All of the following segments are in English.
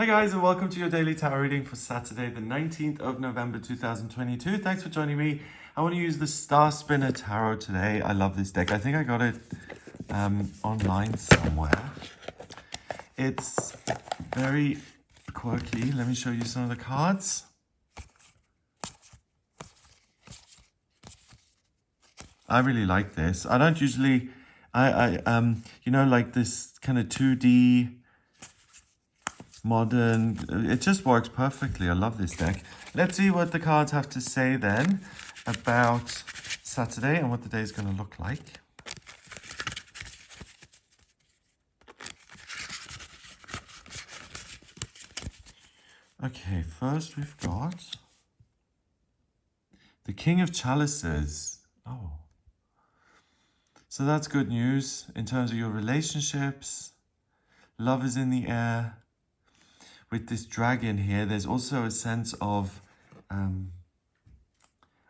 Hi guys, and welcome to your daily tarot reading for Saturday the 19th of November 2022. Thanks for joining me. I want to use the Star Spinner Tarot today. I love this deck. I think I got it online somewhere. It's very quirky. Let me show you some of the cards. I really like this. I don't usually, like this kind of 2D modern, it just works perfectly. I love this deck. Let's see what the cards have to say then about Saturday and what the day is going to look like. Okay, first we've got the King of Chalices. Oh, so that's good news in terms of your relationships. Love is in the air. With this dragon here, there's also a sense of I'm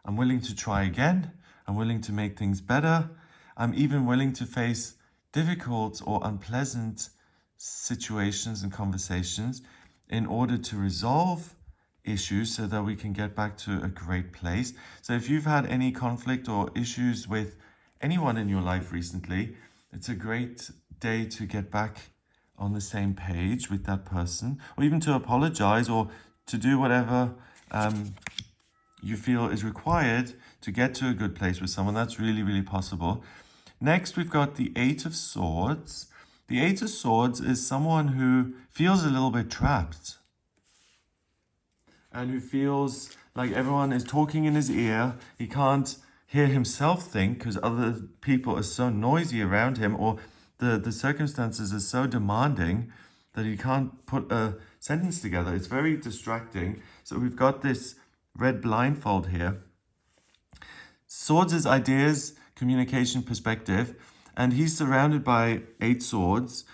willing to try again. I'm willing to make things better. I'm even willing to face difficult or unpleasant situations and conversations in order to resolve issues so that we can get back to a great place. So if you've had any conflict or issues with anyone in your life recently, it's a great day to get back on the same page with that person, or even to apologize or to do whatever you feel is required to get to a good place with someone. That's really, really possible. Next, we've got the Eight of Swords. The Eight of Swords is someone who feels a little bit trapped and who feels like everyone is talking in his ear. He can't hear himself think because other people are so noisy around him, or the circumstances are so demanding that he can't put a sentence together. It's very distracting. So we've got this red blindfold here. Swords is ideas, communication, perspective, and he's surrounded by 8 swords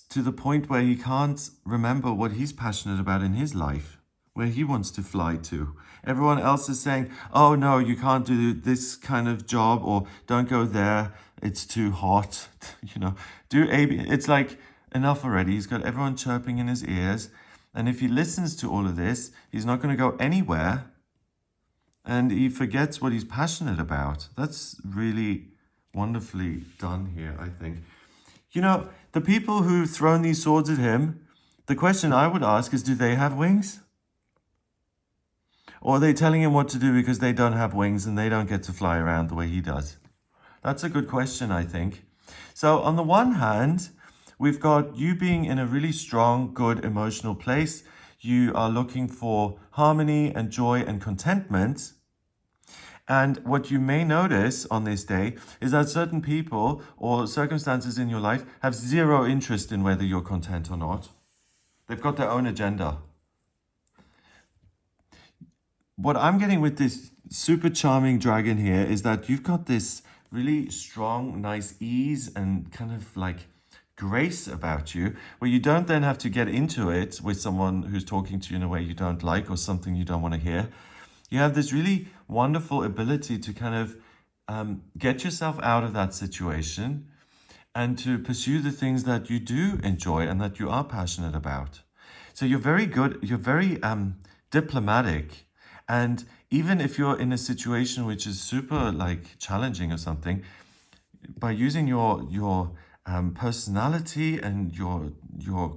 to the point where he can't remember what he's passionate about in his life, where he wants to fly to. Everyone else is saying, oh no, you can't do this kind of job, or don't go there, it's too hot, do AB. It's like, enough already. He's got everyone chirping in his ears. And if he listens to all of this, he's not going to go anywhere. And he forgets what he's passionate about. That's really wonderfully done here, I think. The people who've thrown these swords at him, the question I would ask is, do they have wings? Or are they telling him what to do because they don't have wings and they don't get to fly around the way he does? That's a good question, I think. So on the one hand, we've got you being in a really strong, good emotional place. You are looking for harmony and joy and contentment. And what you may notice on this day is that certain people or circumstances in your life have zero interest in whether you're content or not. They've got their own agenda. What I'm getting with this super charming dragon here is that you've got this really strong, nice ease and kind of like grace about you, where you don't then have to get into it with someone who's talking to you in a way you don't like or something you don't want to hear. You have this really wonderful ability to kind of get yourself out of that situation and to pursue the things that you do enjoy and that you are passionate about. So you're very good, you're very diplomatic. And even if you're in a situation which is super like challenging or something, by using your personality and your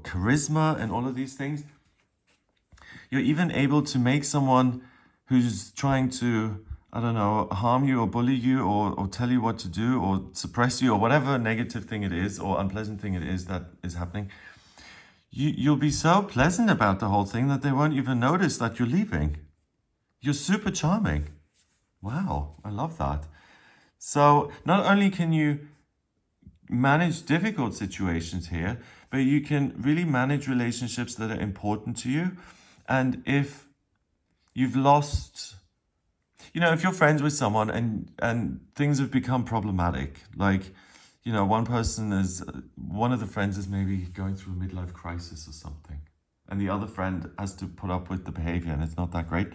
charisma and all of these things, you're even able to make someone who's trying to, I don't know, harm you or bully you or tell you what to do or suppress you or whatever negative thing it is or unpleasant thing it is that is happening, you'll be so pleasant about the whole thing that they won't even notice that you're leaving. You're super charming. Wow, I love that. So not only can you manage difficult situations here, but you can really manage relationships that are important to you. And if you've lost, if you're friends with someone and things have become problematic, like, one of the friends is maybe going through a midlife crisis or something, and the other friend has to put up with the behavior and it's not that great.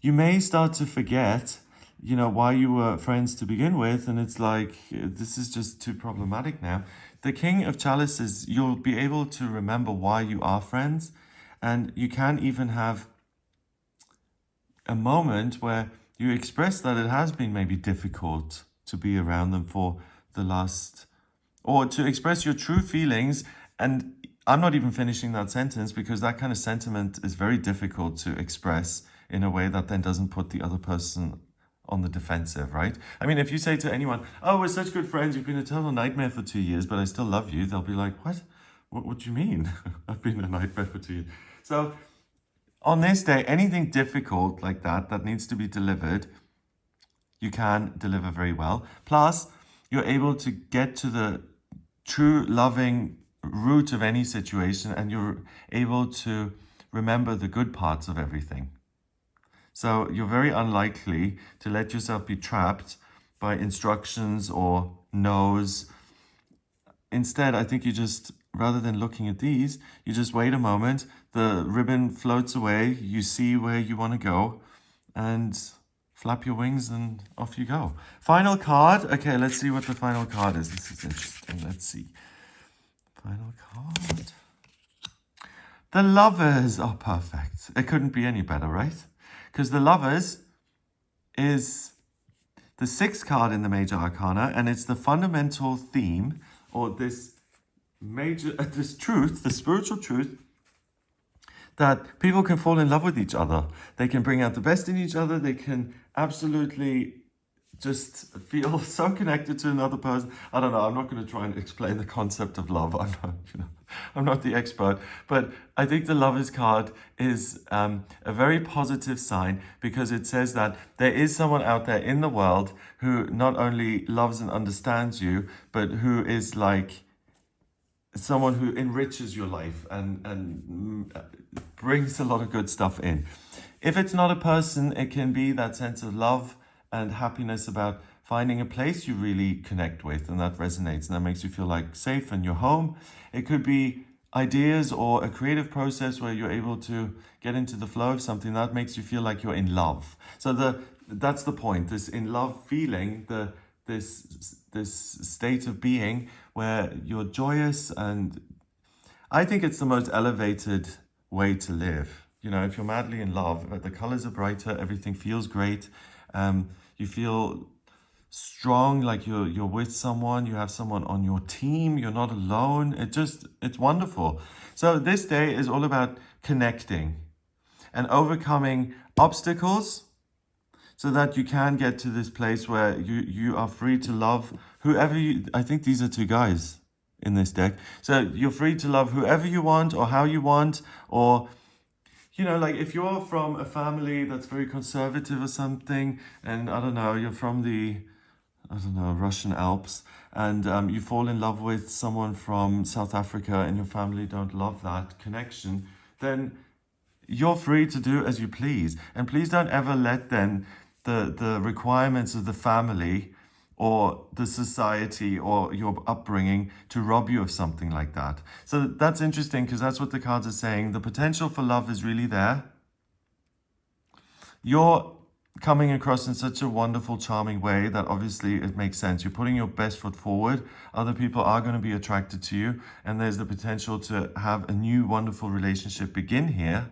You may start to forget, why you were friends to begin with, and it's like, this is just too problematic now. the King of Chalices, you'll be able to remember why you are friends, and you can even have a moment where you express that it has been maybe difficult to be around them for the last, or to express your true feelings. And I'm not even finishing that sentence because that kind of sentiment is very difficult to express in a way that then doesn't put the other person on the defensive, right? I mean, if you say to anyone, oh, we're such good friends, you've been a total nightmare for 2 years, but I still love you, they'll be like, what? What do you mean? I've been a nightmare for 2 years. So on this day, anything difficult like that needs to be delivered, you can deliver very well. Plus, you're able to get to the true loving root of any situation, and you're able to remember the good parts of everything. So you're very unlikely to let yourself be trapped by instructions or no's. Instead, I think you just, rather than looking at these, you just wait a moment, the ribbon floats away, you see where you want to go, and flap your wings and off you go. Final card. Okay, let's see what the final card is. This is interesting. Let's see. Final card. The Lovers. Oh, perfect. It couldn't be any better, right? Because the Lovers is the sixth card in the Major Arcana, and it's the fundamental theme, or this truth, the spiritual truth, that people can fall in love with each other. They can bring out the best in each other. They can absolutely just feel so connected to another person. I don't know. I'm not going to try and explain the concept of love. I'm not the expert, but I think the Lovers card is a very positive sign because it says that there is someone out there in the world who not only loves and understands you, but who is like someone who enriches your life and brings a lot of good stuff in. If it's not a person, it can be that sense of love and happiness about finding a place you really connect with and that resonates and that makes you feel like safe and you're home. It could be ideas or a creative process where you're able to get into the flow of something that makes you feel like you're in love. So that's the point, this in love feeling, this state of being where you're joyous, and I think it's the most elevated way to live. You know, if you're madly in love, the colors are brighter, everything feels great. You feel strong, like you're with someone, you have someone on your team, you're not alone. It's wonderful. So this day is all about connecting and overcoming obstacles so that you can get to this place where you are free to love whoever you, I think these are two guys in this deck. So you're free to love whoever you want or how you want, or you know, like if you're from a family that's very conservative or something, and I don't know, you're from the, I don't know, Russian Alps, and you fall in love with someone from South Africa and your family don't love that connection, then you're free to do as you please. And please don't ever let then the requirements of the family or the society or your upbringing to rob you of something like that. So that's interesting because that's what the cards are saying. The potential for love is really there. You're coming across in such a wonderful, charming way that obviously it makes sense. You're putting your best foot forward. Other people are going to be attracted to you, and there's the potential to have a new, wonderful relationship begin here.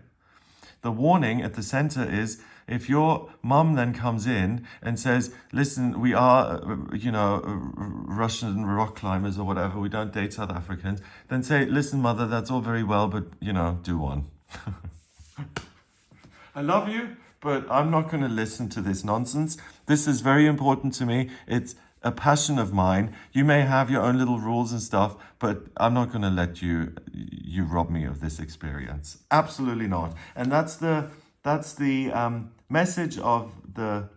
The warning at the center is if your mum then comes in and says, listen, we are, Russian rock climbers or whatever, we don't date South Africans, then say, listen, mother, that's all very well, but, do one. I love you, but I'm not going to listen to this nonsense. This is very important to me. It's a passion of mine. You may have your own little rules and stuff, but I'm not going to let you rob me of this experience. Absolutely not. And that's the message of the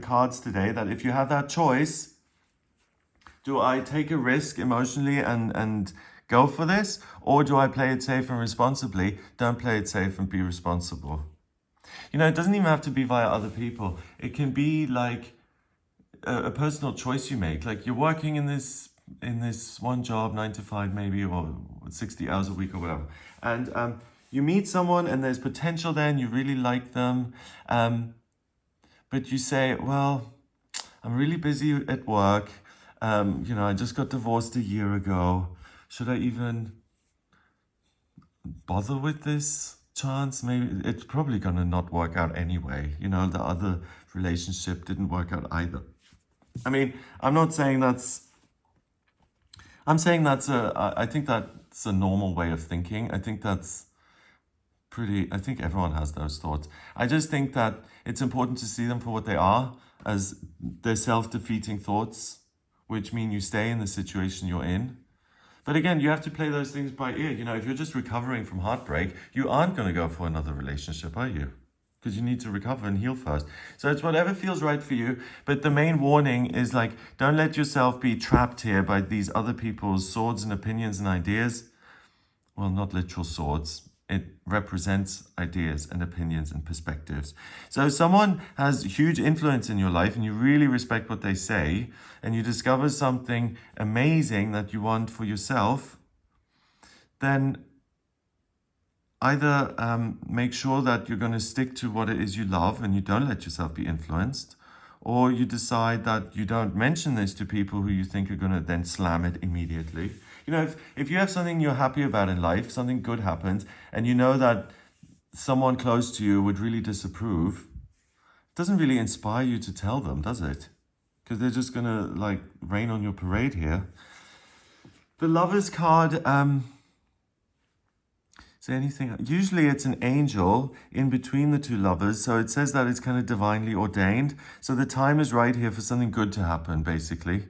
cards today, that if you have that choice, do I take a risk emotionally and go for this, or do I play it safe and responsibly? Don't play it safe and be responsible. It doesn't even have to be via other people. It can be like a personal choice you make. Like you're working in this one job, 9 to 5 maybe, or 60 hours a week or whatever. And you meet someone and there's potential there and you really like them. But you say, well, I'm really busy at work. I just got divorced a year ago. should I even bother with this chance? Maybe it's probably gonna not work out anyway. You know, the other relationship didn't work out either. I mean, I'm not saying that's, I'm saying that's I think that's a normal way of thinking. I think that's I think everyone has those thoughts. I just think that it's important to see them for what they are, as they're self-defeating thoughts, which mean you stay in the situation you're in. But again, you have to play those things by ear. You know, if you're just recovering from heartbreak, you aren't going to go for another relationship, are you? Because you need to recover and heal first. So it's whatever feels right for you. But the main warning is like, don't let yourself be trapped here by these other people's swords and opinions and ideas. Well, not literal swords. It represents ideas and opinions and perspectives. So if someone has huge influence in your life and you really respect what they say, and you discover something amazing that you want for yourself, then either make sure that you're going to stick to what it is you love and you don't let yourself be influenced, or you decide that you don't mention this to people who you think are going to then slam it immediately. You know, if you have something you're happy about in life, something good happens, and you know that someone close to you would really disapprove, it doesn't really inspire you to tell them, does it? Because they're just going to like rain on your parade here. The Lovers card, say anything. Usually it's an angel in between the two lovers. So it says that it's kind of divinely ordained. So the time is right here for something good to happen, basically.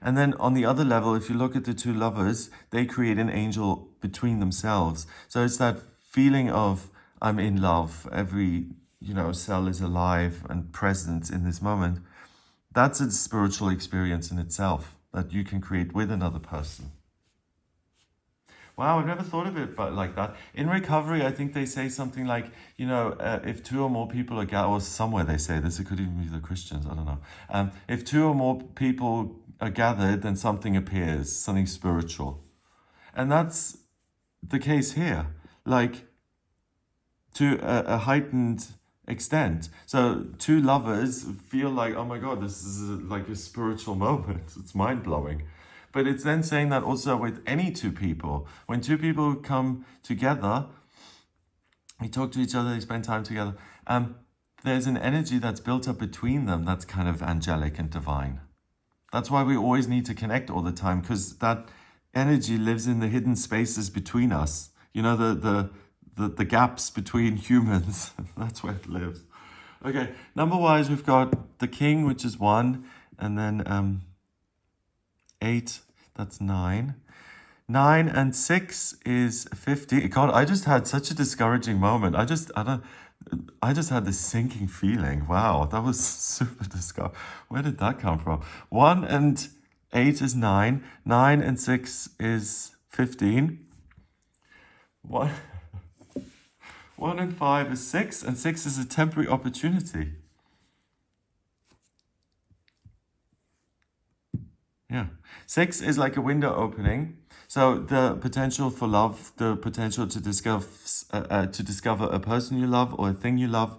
And then on the other level, if you look at the two lovers, they create an angel between themselves. So it's that feeling of, I'm in love. Every, cell is alive and present in this moment. That's a spiritual experience in itself that you can create with another person. Wow, I've never thought of it but like that. In recovery, I think they say something like, if two or more people are gathered, or somewhere they say this, it could even be the Christians, I don't know. If two or more people are gathered, then something appears, something spiritual. And that's the case here, like to a heightened extent. So two lovers feel like, oh my God, this is like a spiritual moment. It's mind-blowing. But it's then saying that also with any two people. When two people come together, they talk to each other, they spend time together, there's an energy that's built up between them that's kind of angelic and divine. That's why we always need to connect all the time, because that energy lives in the hidden spaces between us. You know, the gaps between humans. That's where it lives. Okay, number-wise, we've got the King, which is 1, and then 8, that's 9. 9 and 6 is 50. God, I just had such a discouraging moment. I just had this sinking feeling. Wow, that was super discouraging. Where did that come from? 1 and 8 is 9. 9 and 6 is 15. 1 and 5 is 6, and 6 is a temporary opportunity. Yeah. 6 is like a window opening. So the potential for love, the potential to discover a person you love, or a thing you love,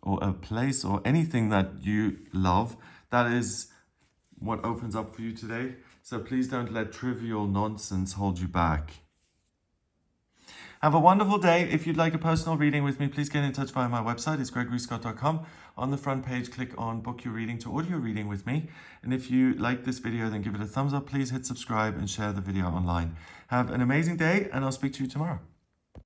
or a place, or anything that you love, that is what opens up for you today. So please don't let trivial nonsense hold you back. Have a wonderful day. If you'd like a personal reading with me, please get in touch via my website. It's gregoryscott.com. On the front page, click on Book Your Reading to audio reading with me. And if you like this video, then give it a thumbs up. Please hit subscribe and share the video online. Have an amazing day, and I'll speak to you tomorrow.